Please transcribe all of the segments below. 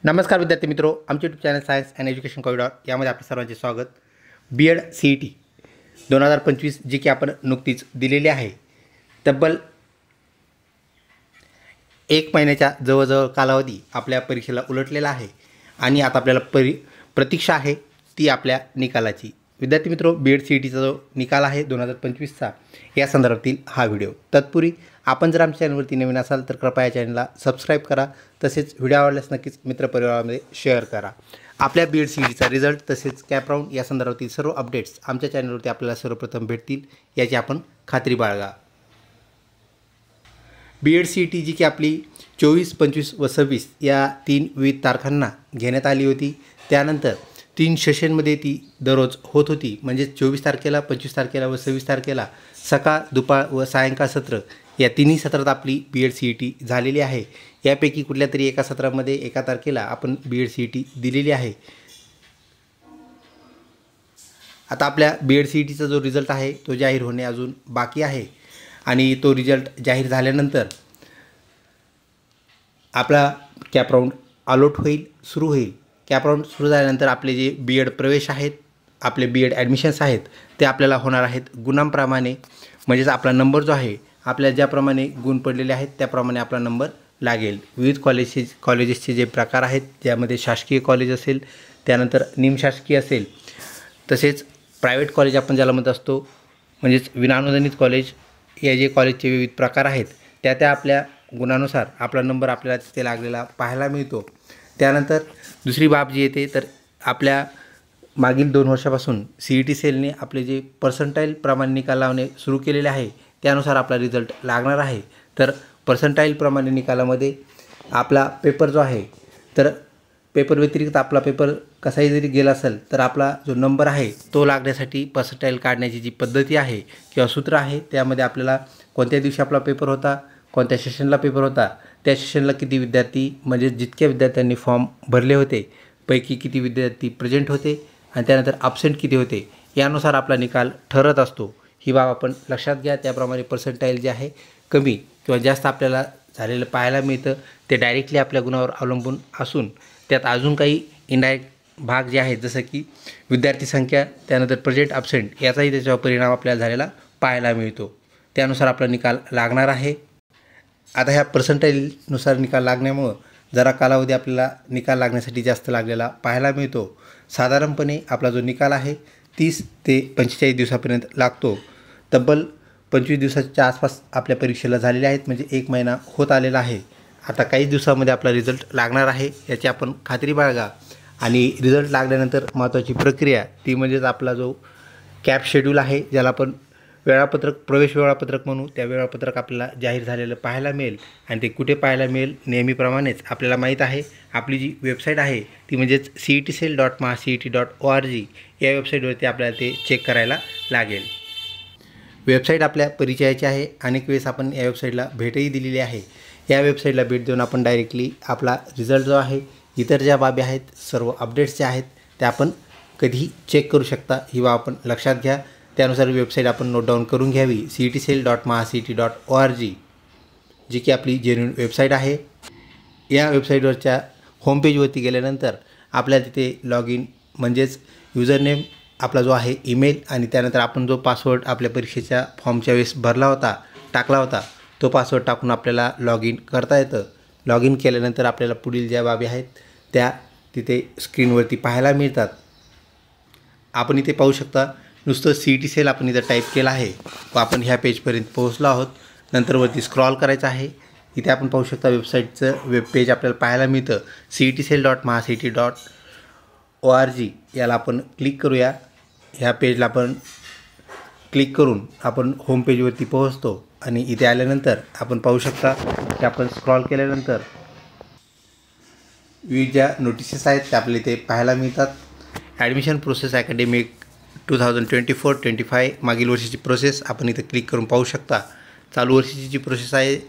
नमस्कार विद्यार्थी मित्रों, आमचे YouTube channel science and education corridor यामध्ये आपल्या सर्वांचे स्वागत। BEd CET 2025 जी की आपण नुकतीच दिलेली आहे। तब्बल 1 महिन्याच्या जवळजवळ कालावधी आपल्या परीक्षेला उलटलेला आहे आणि आता आपल्याला प्रतीक्षा आहे ती आपल्या निकालाची। विद्यार्थी मित्रों, BEd CETचा जो निकाल आहे 2025चा या संदर्भातील हा व्हिडिओ। तत्पूर्वी आपण जर आमच्या चॅनलवरती नवीन असाल तर कृपया या चॅनलला सबस्क्राईब करा, तसेच व्हिडिओ आवडल्यास नक्कीच मित्रपरिवारामध्ये शेअर करा। आपल्या BEd CETचा रिझल्ट तसेच कॅप राऊंड या संदर्भातील सर्व अपडेट्स आमच्या चॅनलवरती आपल्याला सर्वप्रथम भेटतील याची आपण खात्री बाळगा। BEd CET जी की आपली 24, 25 व 26 या 3 विविध तारखांना घेण्यात आली होती। त्यानंतर 3 सेशनमध्ये ती दररोज होत होती, म्हणजे 24 तारखेला, 25 तारखेला व 26 तारखेला सकाळ, दुपार व सायंकाळ सत्र या तिन्ही सत्रात आपली BEd CET झालेली आहे। यापैकी कुठल्या तरी एका सत्रामध्ये एका तारखेला आपण BEd CET दिलेली आहे। आता आपल्या BEd CETचा जो रिझल्ट आहे तो जाहीर होणे अजून बाकी आहे आणि तो रिझल्ट जाहीर झाल्यानंतर आपला कॅप राऊंड अलॉट होईल, सुरू होईल। कॅप राऊंड सुरू झाल्यानंतर आपले जे BEd प्रवेश आहेत, आपले BEd ॲडमिशन्स आहेत ते आपल्याला होणार आहेत गुणांप्रमाणे, म्हणजेच आपला नंबर जो आहे आपल्या ज्याप्रमाणे गुण पडलेले आहेत त्याप्रमाणे आपला नंबर लागेल। विविध कॉलेजेसचे जे प्रकार आहेत, ज्यामध्ये शासकीय कॉलेज असेल, त्यानंतर निमशासकीय असेल, तसेच प्रायव्हेट कॉलेज आपण ज्याला म्हणत असतो, म्हणजेच विनाअनुदानित कॉलेज, या जे कॉलेजचे विविध प्रकार आहेत त्या आपल्या गुणानुसार आपला नंबर आपल्याला तिथे लागलेला पाहायला मिळतो। त्यानंतर दुसरी बाब जी येते तर आपल्या मागील 2 वर्षापासून CET सेलने आपले जे पर्सेंटाईल प्रमाणे निकाल लावणे सुरू केलेले आहे त्यानुसार आपला रिझल्ट लागणार आहे। तर पर्सेंटाईल प्रमाणे निकालामध्ये आपला पेपर जो आहे, तर पेपर व्यतिरिक्त आपला पेपर कसाही जरी गेला असेल तर आपला जो नंबर आहे तो लागण्यासाठी पर्सेंटाईल काढण्याची जी पद्धती आहे किंवा सूत्र आहे, त्यामध्ये आपल्याला कोणत्या दिवशी आपला पेपर होता, कोणत्या सेशनला पेपर होता, त्या सेशनला किती विद्यार्थी, म्हणजे जितक्या विद्यार्थ्यांनी फॉर्म भरले होते पैकी किती विद्यार्थी प्रेझेंट होते आणि त्यानंतर ॲब्सेंट किती होते, यानुसार आपला निकाल ठरत असतो। ही बाब आपण लक्षात घ्या। त्याप्रमाणे पर्सेंटाईल जे आहे कमी किंवा जास्त आपल्याला झालेलं पाहायला मिळतं ते डायरेक्टली आपल्या गुणावर अवलंबून असून त्यात अजून काही इनडायरेक्ट भाग जे आहेत, जसं की विद्यार्थी संख्या, त्यानंतर प्रेझेंट, ॲब्सेंट याचाही त्याच्यावर परिणाम आपल्याला झालेला पाहायला मिळतो। त्यानुसार आपला निकाल लागणार आहे। आता ह्या पर्सेंटाईलनुसार निकाल लागण्यामुळं जरा कालावधी आपल्याला निकाल लागण्यासाठी जास्त लागलेला पाहायला मिळतो। साधारणपणे आपला जो निकाल आहे 30 ते 45 दिवसापर्यंत लागतो। तब्बल 25 दिवसाच्या आसपास आपल्या परीक्षेला झालेले आहेत, म्हणजे 1 महिना होत आलेला आहे। आता काही दिवसामध्ये आपला रिझल्ट लागणार आहे याची आपण खात्री बाळगा। आणि रिझल्ट लागल्यानंतर महत्त्वाची प्रक्रिया ती म्हणजेच आपला जो कॅप शेड्यूल आहे, ज्याला आपण वेळापत्रक, प्रवेश वेळापत्रक म्हणू, त्या वेळापत्रक आपल्याला जाहीर झालेलं पाहायला मिळेल। आणि ते कुठे पाहायला मिळेल? नेहमीप्रमाणेच आपल्याला माहीत आहे आपली जी वेबसाईट आहे ती म्हणजेच cetcell.mahacet.org या वेबसाईटवरती आपल्याला ते चेक करायला लागेल। वेबसाईट आपल्या परिचयाची आहे, अनेक वेळेस आपण या वेबसाईटला भेटही दिलेली आहे। या वेबसाईटला भेट देऊन आपण डायरेक्टली आपला रिझल्ट जो आहे, इतर ज्या बाबी आहेत, सर्व अपडेट्स ज्या आहेत त्या आपण कधीही चेक करू शकता, ही बाब आपण लक्षात घ्या। त्यानुसार वेबसाईट आपण नोट डाऊन करून घ्यावी, cetcell.mahacet.org जी की आपली जेन्युइन वेबसाईट आहे। या वेबसाईटवरच्या होमपेजवरती गेल्यानंतर आपल्याला तिथे लॉग इन, म्हणजेच युजरनेम आपला जो आहे, ईमेल, आणि त्यानंतर आपण जो पासवर्ड आपल्या परीक्षेच्या फॉर्मच्या वेळेस भरला होता, टाकला होता, तो पासवर्ड टाकून आपल्याला लॉग इन करता येतं। लॉग इन केल्यानंतर आपल्याला पुढील ज्या बाबी आहेत त्या तिथे स्क्रीनवरती पाहायला मिळतात। आपण इथे पाहू शकता, नुसतं CET सेल आपण इथं टाईप केलं आहे व आपण ह्या पेजपर्यंत पोहोचलो आहोत। नंतर वरती स्क्रॉल करायचं आहे। इथे आपण पाहू शकता वेबसाईटचं वेब पेज आपल्याला पाहायला मिळतं, cetcell.mahacet.org याला आपण क्लिक करूया। ह्या पेजला आपण क्लिक करून आपण होम पेजवरती पोहोचतो आणि इथे आल्यानंतर आपण पाहू शकता की आपण स्क्रॉल केल्यानंतर विविध ज्या नोटिसेस आहेत त्या आपल्याला इथे पाहायला मिळतात। ॲडमिशन प्रोसेस अकॅडमिक 2024-25 मागील वर्षीची प्रोसेस आपण इथे क्लिक करून पाहू शकता। चालू वर्षीची जी प्रोसेस आहे,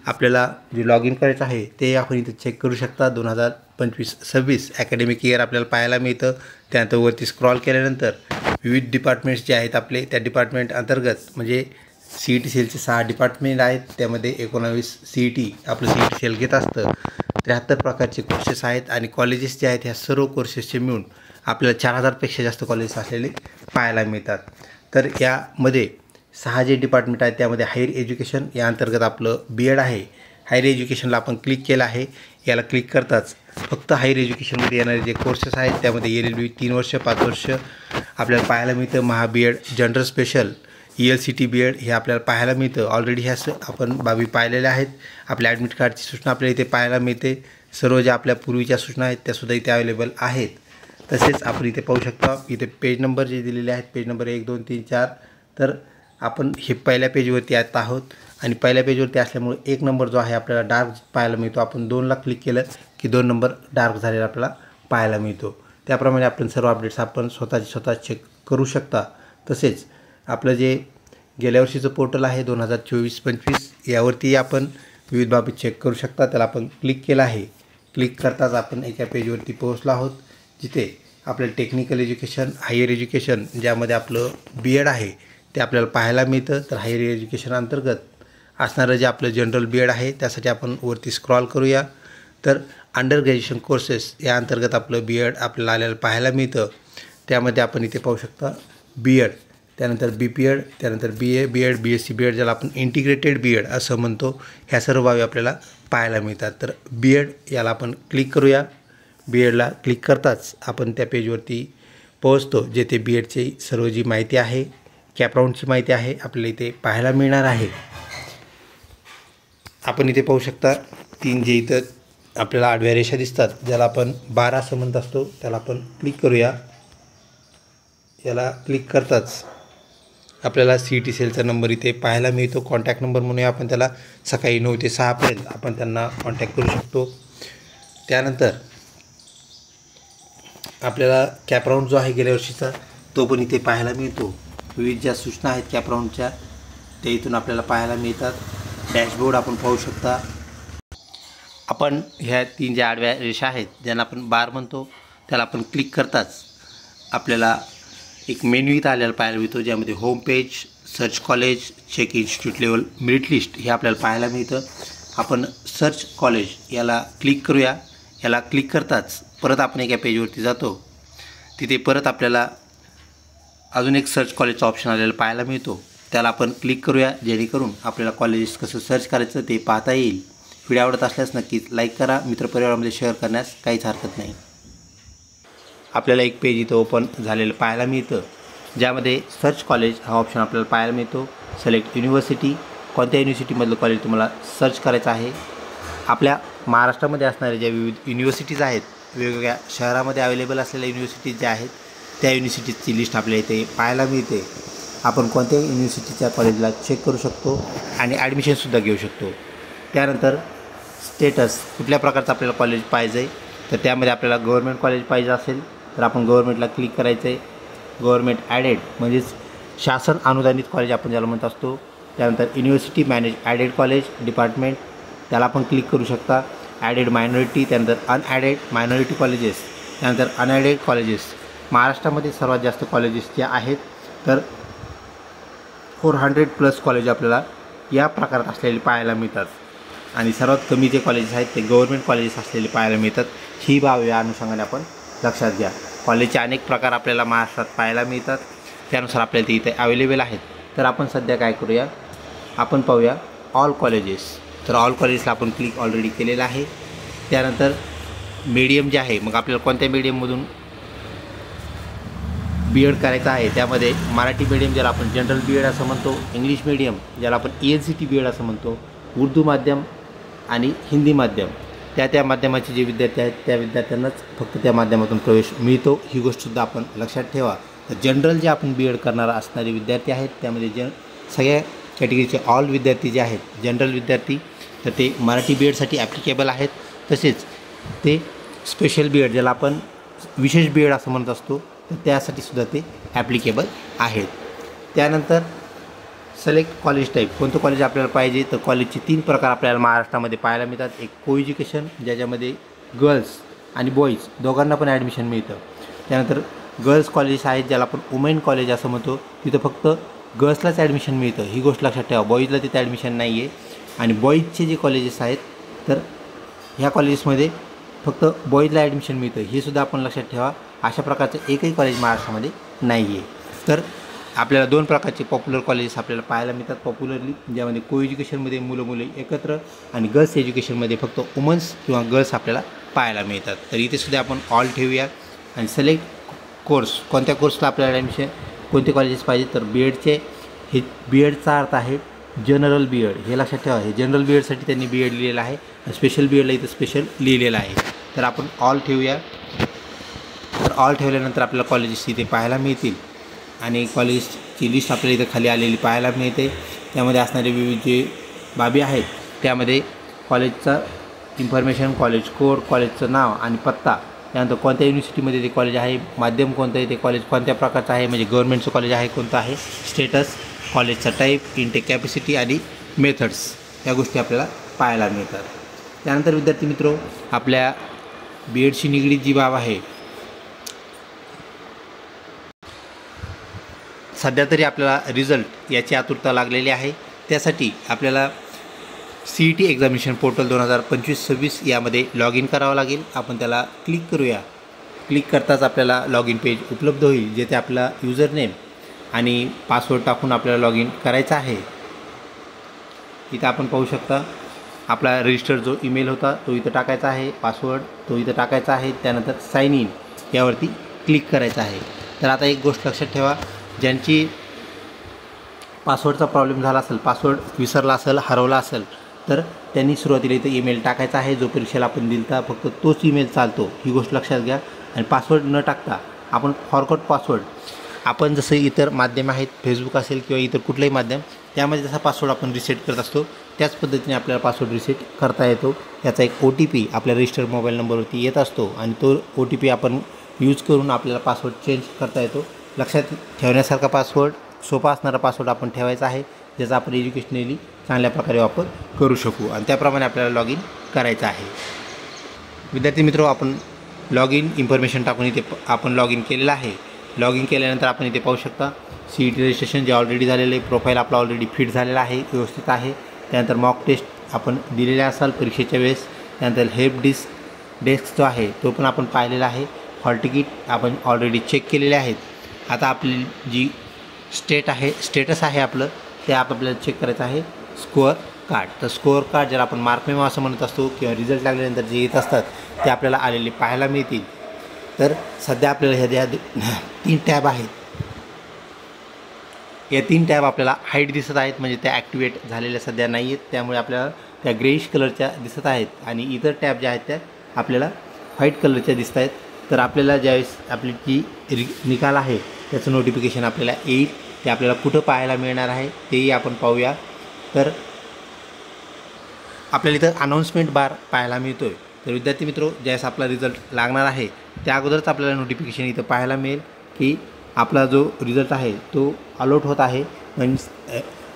आपल्याला जे लॉग इन करायचं आहे ते आपण इथे चेक करू शकता। 2025-26 अकॅडमिक इयर आपल्याला पाहायला मिळतं। त्यानंतर वरती स्क्रॉल केल्यानंतर विविध डिपार्टमेंट्स जे आहेत आपले, त्या डिपार्टमेंट अंतर्गत, म्हणजे CET सेलचे 6 डिपार्टमेंट आहेत, त्यामध्ये 19 CET आपलं CET सेल घेत असतं। 73 प्रकारचे कोर्सेस आहेत आणि कॉलेजेस जे आहेत ह्या सर्व कोर्सेसचे मिळून आपल्याला 4000पेक्षा जास्त कॉलेजेस असलेले पाहायला मिळतात. तर यामध्ये 6 जे डिपार्टमेंट आहेत त्यामध्ये हायर एज्युकेशन या अंतर्गत आपलं BEd आहे. हायर एज्युकेशनला आपण क्लिक केलं आहे. याला क्लिक करताच फक्त हायर एज्युकेशनमध्ये येणारे जे कोर्सेस आहेत त्यामध्ये LLB 3 वर्ष 5 वर्ष आपल्याला पाहायला मिळतं. महा BEd, general special, ELCT BEd हे आपल्याला पाहायला मिळतं. ऑलरेडी ह्या आपण बाबी पाहिलेल्या आहेत. आपल्या ॲडमिट कार्डची सूचना आपल्याला इथे पाहायला मिळते. सर्व ज्या आपल्या पूर्वीच्या सूचना आहेत त्यासुद्धा इथे अवेलेबल आहेत. तसेच आपण इथे पाहू शकता इथे पेज नंबर जे दिलेले आहेत पेज नंबर 1 2 3 4. तर आपण हे पहिल्या पेजवरती येत आहोत आणि पहिल्या पेजवरती असल्यामुळे 1 नंबर जो आहे आपल्याला डार्क पाहायला मिळतो. आपण 2ला क्लिक केलं की 2 नंबर डार्क झालेला आपल्याला पाहायला मिळतो. त्याप्रमाणे आपण सर्व अपडेट्स आपण स्वतः चेक करू शकता. तसेच आपलं जे गेल्या वर्षीचं पोर्टल आहे 2024-25 यावरती आपण विविध बाबी चेक करू शकता. त्याला आपण क्लिक केलं आहे. क्लिक करताच आपण एका पेजवरती पोहोचलो आहोत जिथे आपलं टेक्निकल एज्युकेशन, हायर एज्युकेशन ज्यामध्ये आपलं BEd आहे ते आपल्याला पाहायला मिळतं. तर हायर एज्युकेशन अंतर्गत असणारं जे आपलं जनरल BEd आहे त्यासाठी आपण वरती स्क्रॉल करूया. तर अंडर ग्रॅज्युएशन कोर्सेस या अंतर्गत आपलं BEd आपल्याला आलेलं पाहायला मिळतं. त्यामध्ये आपण इथे पाहू शकता BEd, त्यानंतर BPEd, त्यानंतर BA BEd, BSc BEd ज्याला आपण इंटिग्रेटेड BEd असं म्हणतो. ह्या सर्व बाबी आपल्याला पाहायला मिळतात. तर BEd याला आपण क्लिक करूया. BEdला क्लिक करताच आपण त्या पेजवरती पोहोचतो जेथे BEdची सर्व जी माहिती आहे, कॅपराऊंडची माहिती आहे आपल्याला इथे पाहायला मिळणार आहे. आपण इथे पाहू शकता 3 जे इथं आपल्याला आडव्या रेषा दिसतात ज्याला आपण 12 असं म्हणत असतो त्याला आपण क्लिक करूया. याला क्लिक करताच आपल्याला CET सेलचा नंबर इथे पाहायला मिळतो. कॉन्टॅक्ट नंबर म्हणून आपण त्याला सकाळी 9 ते 6 पर्यंत आपण त्यांना कॉन्टॅक्ट करू शकतो. त्यानंतर आपल्याला कॅपराऊंड जो आहे गेल्या वर्षीचा तो पण इथे पाहायला मिळतो. विविध ज्या सूचना आहेत कॅपराऊंडच्या त्या इथून आपल्याला पाहायला मिळतात. डॅशबोर्ड आपण पाहू शकता. आपण ह्या 3 ज्या आडव्या रेषा आहेत ज्यांना आपण बार म्हणतो त्याला आपण क्लिक करताच आपल्याला एक मेन्यू इथं आलेला पाहायला मिळतो ज्यामध्ये home page, search college, check institute level, merit list हे आपल्याला पाहायला मिळतं. आपण सर्च कॉलेज याला क्लिक करूया. याला क्लिक करताच परत आपण एका पेजवरती जातो. तिथे परत आपल्याला अजून एक सर्च कॉलेजचा ऑप्शन आलेला पाहायला मिळतो. त्याला आपण क्लिक करूया जेणेकरून आपल्याला कॉलेजेस कसं सर्च करायचं ते पाहता येईल. व्हिडिओ आवडत असल्यास नक्कीच लाईक करा. मित्रपरिवारामध्ये शेअर करण्यास काहीच हरकत नाही. आपल्याला एक पेज इथं ओपन झालेलं पाहायला मिळतं ज्यामध्ये सर्च कॉलेज हा ऑप्शन आपल्याला पाहायला मिळतो. सिलेक्ट युनिव्हर्सिटी, कोणत्या युनिव्हर्सिटीमधलं कॉलेज तुम्हाला सर्च करायचं आहे. आपल्या महाराष्ट्रामध्ये असणाऱ्या ज्या विविध युनिव्हर्सिटीज आहेत, वेगवेगळ्या शहरामध्ये अवेलेबल असलेल्या युनिव्हर्सिटीज ज्या आहेत त्या युनिव्हर्सिटीजची लिस्ट आपल्या इथे पाहायला मिळते. आपण कोणत्याही युनिव्हर्सिटीच्या कॉलेजला चेक करू शकतो आणि ॲडमिशनसुद्धा घेऊ शकतो. त्यानंतर स्टेटस, कुठल्या प्रकारचं आपल्याला कॉलेज पाहिजे आहे तर त्यामध्ये आपल्याला गव्हर्मेंट कॉलेज पाहिजे असेल तर आपण गव्हर्मेंटला क्लिक करायचं आहे. गव्हर्मेंट ॲडेड म्हणजेच शासन अनुदानित कॉलेज आपण ज्याला म्हणत असतो. त्यानंतर university manage added college department त्याला आपण क्लिक करू शकता. ॲडेड मायनॉरिटी, त्यानंतर अनॲडेड मायनॉरिटी कॉलेजेस, त्यानंतर अनॲडेड कॉलेजेस. महाराष्ट्रामध्ये सर्वात जास्त कॉलेजेस जे आहेत तर 400+ कॉलेज आपल्याला या प्रकारात असलेले पाहायला मिळतात आणि सर्वात कमी जे कॉलेजेस आहेत ते गव्हर्मेंट कॉलेजेस असलेले पाहायला मिळतात. ही बाब या अनुषंगाने आपण लक्षात घ्या. कॉलेजचे अनेक प्रकार आपल्याला महाराष्ट्रात पाहायला मिळतात त्यानुसार आपल्याला ते इथे अवेलेबल आहेत. तर आपण सध्या काय करूया, आपण पाहूया ऑल कॉलेजेस. तर ऑल कॉलेजला आपण क्लिक ऑलरेडी केलेलं आहे. त्यानंतर मीडियम जे आहे मग आपल्याला कोणत्या मीडियममधून BEd करायचं आहे त्यामध्ये मराठी मीडियम ज्याला आपण जनरल BEd असं म्हणतो, इंग्लिश मीडियम ज्याला आपण ELCT BEd असं म्हणतो, उर्दू माध्यम आणि हिंदी माध्यम त्या माध्यमाचे जे विद्यार्थी आहेत त्या विद्यार्थ्यांनाच फक्त त्या माध्यमातून प्रवेश मिळतो. ही गोष्टसुद्धा आपण लक्षात ठेवा. तर जनरल जे आपण BEd करणारा असणारे विद्यार्थी आहेत त्यामध्ये सगळ्या कॅटेगरीचे ऑल विद्यार्थी जे आहेत जनरल विद्यार्थी तर ते मराठी BEdसाठी ॲप्लिकेबल आहेत. तसेच ते स्पेशल BEd ज्याला आपण विशेष BEd असं म्हणत असतो तर त्यासाठी सुद्धा ते ॲप्लिकेबल आहेत. त्यानंतर सिलेक्ट कॉलेज टाईप, कोणतं कॉलेज आपल्याला पाहिजे तर कॉलेजचे 3 प्रकार आपल्याला महाराष्ट्रामध्ये पाहायला मिळतात. एक को एज्युकेशन ज्याच्यामध्ये गर्ल्स आणि बॉईज दोघांना पण ॲडमिशन मिळतं. त्यानंतर गर्ल्स कॉलेज आहेत ज्याला आपण वुमेन कॉलेज असं म्हणतो, तिथं फक्त गर्ल्सलाच ॲडमिशन मिळतं. ही गोष्ट लक्षात ठेवा, बॉईजला तिथं ॲडमिशन नाही आहे. आणि बॉईजचे जे कॉलेजेस आहेत तर ह्या कॉलेजेसमध्ये फक्त बॉईजला ॲडमिशन मिळतं, हे सुद्धा आपण लक्षात ठेवा. अशा प्रकारचं एकही कॉलेज महाराष्ट्रामध्ये नाही आहे. तर आपल्याला 2 प्रकारचे पॉप्युलर कॉलेजेस आपल्याला पाहायला मिळतात पॉप्युलरली, ज्यामध्ये को एज्युकेशनमध्ये मुलं मुली एकत्र आणि गर्ल्स एज्युकेशनमध्ये फक्त वुमन्स किंवा गर्ल्स आपल्याला पाहायला मिळतात. तर इथे सुद्धा आपण ऑल ठेवूया आणि सिलेक्ट कोर्स, कोणत्या कोर्सला आपल्याला ॲडमिशन, कोणते कॉलेजेस पाहिजे. तर बीएडचे, हे बीएडचा अर्थ आहे जनरल बीएड, हे लक्षात ठेवा. हे जनरल बीएडसाठी त्यांनी बीएड लिहिलेलं आहे, स्पेशल बीएडला इथं स्पेशल लिहिलेलं आहे. तर आपण ऑल ठेवूया. तर ऑल ठेवल्यानंतर आपल्याला कॉलेजेस इथे पाहायला मिळतील आणि कॉलेजची लिस्ट आपल्याला इथं खाली आलेली पाहायला मिळते. त्यामध्ये असणारे विविध जे बाबी आहेत, त्यामध्ये कॉलेजचा इन्फॉर्मेशन, कॉलेज कोड, कॉलेजचं नाव आणि पत्ता, त्यानंतर कोणत्या युनिव्हर्सिटीमध्ये ते कॉलेज आहे, माध्यम कोणतं आहे, ते कॉलेज कोणत्या प्रकारचं आहे, म्हणजे गव्हर्नमेंटचं कॉलेज आहे कोणतं आहे, स्टेटस, कॉलेजचा टाईप, इनटेक कॅपॅसिटी आणि मेथड्स, या गोष्टी आपल्याला पाहायला मिळतात. त्यानंतर विद्यार्थी मित्रो, आपल्या बीएडशी निगडीत जी बाब आहे, सध्या तरी आपल्याला रिझल्ट याची आतुरता लागलेली आहे. त्यासाठी आपल्याला CET एक्झामिनेशन पोर्टल 2025-26 यामध्ये लॉग इन करावं लागेल. आपण त्याला क्लिक करूया. क्लिक करताच आपल्याला लॉग इन पेज उपलब्ध होईल, जेथे आपला युजर नेम आणि पासवर्ड टाकून आपल्याला लॉग इन करायचा आहे. इथं आपण पाहू शकता आपला रजिस्टर जो ईमेल होता तो इथं टाकायचा आहे, पासवर्ड तो इथं टाकायचा आहे. त्यानंतर साइन इन यावरती क्लिक करायचं आहे. तर आता एक गोष्ट लक्षात ठेवा, ज्यांची पासवर्डचा प्रॉब्लेम झाला असेल, पासवर्ड विसरला असेल, हरवला असेल, तर त्यांनी सुरुवातीला इथं ईमेल टाकायचा आहे. जो परीक्षेला आपण दिलता फक्त तोच ईमेल चालतो, ही गोष्ट लक्षात घ्या. आणि पासवर्ड न टाकता आपण फॉरगॉट पासवर्ड, आपण जसं इतर माध्यम आहेत, फेसबुक असेल किंवा इतर कुठलंही माध्यम, त्यामध्ये जसा पासवर्ड आपण रिसेट करत असतो त्याच पद्धतीने आपल्याला पासवर्ड रिसेट करता येतो. याचा एक OTP आपल्या रजिस्टर्ड मोबाईल नंबरवरती येत असतो आणि तो OTP आपण यूज करून आपल्याला पासवर्ड चेंज करता येतो. लक्षात ठेवण्यासारखा पासवर्ड, सोपा असणारा पासवर्ड आपण ठेवायचा आहे, ज्याचा आपण एज्युकेशनली चांगल्या प्रकारे वापर करू शकू आणि त्याप्रमाणे आपल्याला लॉग इन करायचं आहे. विद्यार्थी मित्रो, आपण लॉग इन इन्फॉर्मेशन टाकून इथे आपण लॉग इन केलेलं आहे. लॉग इन केल्यानंतर आपण इथे पाहू शकता CET रजिस्ट्रेशन जे ऑलरेडी झालेलं आहे, प्रोफाईल आपला ऑलरेडी फिट झालेला आहे, व्यवस्थित आहे. त्यानंतर मॉक टेस्ट आपण दिलेल्या असाल परीक्षेच्या वेळेस. त्यानंतर हेल्प डेस्क जो आहे तो पण आपण पाहिलेला आहे. हॉल तिकीट आपण ऑलरेडी चेक केलेले आहेत. आता आपली जी स्टेटस आहे आपलं, ते आपल्याला चेक करायचं आहे. स्कोअर कार्ड, तर स्कोअर कार्ड ज्याला आपण मार्क मेमो असं म्हणत असतो किंवा रिझल्ट लागल्यानंतर जे येत असतात ते आपल्याला आलेले पाहायला मिळतील. तर सध्या आपल्याला ह्या 3 टॅब आहेत. या 3 टॅब आपल्याला हाईट दिसत आहेत, म्हणजे त्या ॲक्टिवेट झालेल्या सध्या नाही आहेत, त्यामुळे आपल्याला त्या ग्रेइश कलरच्या दिसत आहेत. आणि इतर टॅब ज्या आहेत त्या आपल्याला व्हाईट कलरच्या दिसत आहेत. तर आपल्याला ज्यावेळेस आपली जी निकाल आहे त्याचं नोटिफिकेशन आपल्याला येईल, ते आपल्याला कुठं पाहायला मिळणार आहे तेही आपण पाहूया. तर आपल्याला इथं अनाऊन्समेंट बार पाहायला मिळतो आहे. तर विद्यार्थी मित्रो, ज्यावेळेस आपला रिझल्ट लागणार आहे त्या अगोदरच आपल्याला नोटिफिकेशन इथं पाहायला मिळेल की आपला जो रिझल्ट आहे तो अलॉट होत आहे. मीन्स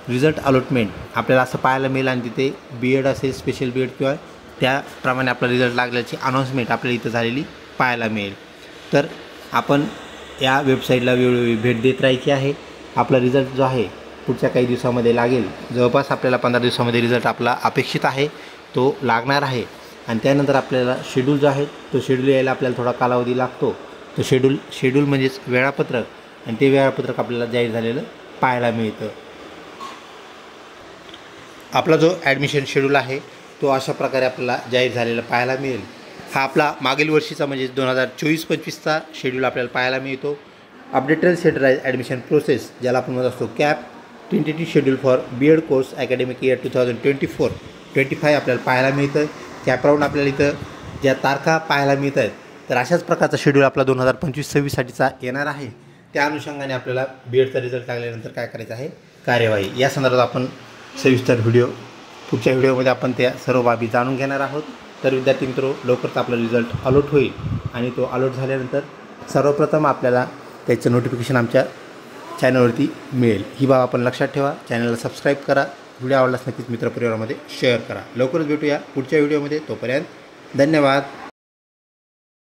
रिझल्ट अलॉटमेंट आपल्याला असं पाहायला मिळेल आणि तिथे बीएड असेल, स्पेशल बीएड किंवा त्याप्रमाणे आपला रिझल्ट लागल्याची अनाऊन्समेंट आपल्याला इथं झालेली पाहायला मिळेल. तर आपण या वेबसाईटला वेळोवेळी भेट देत राहायची आहे. आपला रिझल्ट जो आहे पुढच्या काही दिवसामध्ये लागेल. जवळपास आपल्याला 15 दिवसामध्ये रिझल्ट आपला अपेक्षित आहे, तो लागणार आहे. आणि त्यानंतर आपल्याला शेड्यूल जो आहे तो शेड्यूल यायला आपल्याला थोडा कालावधी लागतो. तो शेड्यूल म्हणजेच वेळापत्रक, आणि ते वेळापत्रक आपल्याला जाहीर झालेलं पाहायला मिळतं. आपला जो ॲडमिशन शेड्यूल आहे तो अशा प्रकारे आपल्याला जाहीर झालेला पाहायला मिळेल. हा आपला मागील वर्षीचा म्हणजे 2024-25चा शेड्यूल आपल्याला पाहायला मिळतो. अपडेटेड सेंट्रलाइज ॲडमिशन प्रोसेस, ज्याला आपण म्हणत असतो CAP, tentative schedule for BEd course academic year 2024-25 आपल्याला पाहायला मिळतं. कॅपराऊंड आपल्याला इथं ज्या तारखा पाहायला मिळत आहेत, तर अशाच प्रकारचा शेड्यूल आपला 2025-26साठीचा येणार आहे. त्या अनुषंगाने आपल्याला बीएडचा रिझल्ट लागल्यानंतर काय करायचं आहे कार्यवाही, या संदर्भात आपण सविस्तर पुढच्या व्हिडिओमध्ये आपण त्या सर्व बाबी जाणून घेणार आहोत. तर विद्यार्थी मित्रो, लवकरच आपला रिझल्ट अलॉट होईल आणि तो अलॉट झाल्यानंतर सर्वप्रथम आपल्याला त्याचं नोटिफिकेशन आमच्या चॅनलवरती मिळेल. ही बाब आपण लक्षात ठेवा. चॅनलला सबस्क्राईब करा. व्हिडिओ आवडल्यास नक्कीच मित्रपरिवारामध्ये शेअर करा. लवकरच भेटूया पुढच्या व्हिडिओमध्ये. तोपर्यंत धन्यवाद.